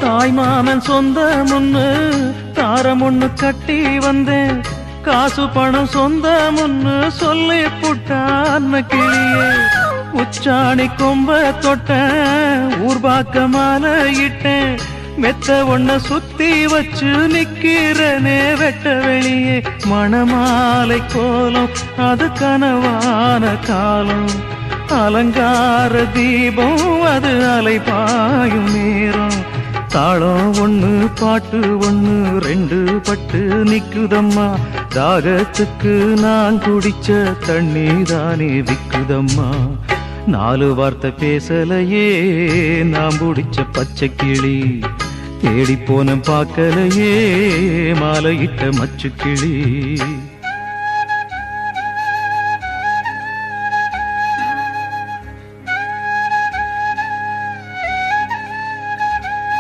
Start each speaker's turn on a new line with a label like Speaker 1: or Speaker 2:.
Speaker 1: தாய்மாமன் சொந்த முன்னு தாரம் ஒண்ணு கட்டி வந்தேன், காசு பணம் சொந்த முன்னு சொல்லி புட்டான் கிளியே. உச்சாணி கொம்ப தொட்டேன், ஊர்பாக்க மாலையிட்டேன், மெத்த ஒன்ன சுத்தி வச்சு நிக்கிறனே வெட்ட வெளியே. மணமாலை கோலம் அது கனவான காலம், அலங்கார தீபம் அது அலைபாயும் நேரம். தாளம் ஒண்ணு பாட்டு ஒண்ணு ரெண்டு பட்டு நிக்குதம்மா, தாகத்துக்கு நான் குடிச்ச தண்ணி தானே விக்குதம்மா. நாலு வார்த்தை பேசலையே நான் பிடிச்ச பச்சை கிளி, தேடி போன பார்க்கலையே மாலையிட்ட மச்சு கிளி.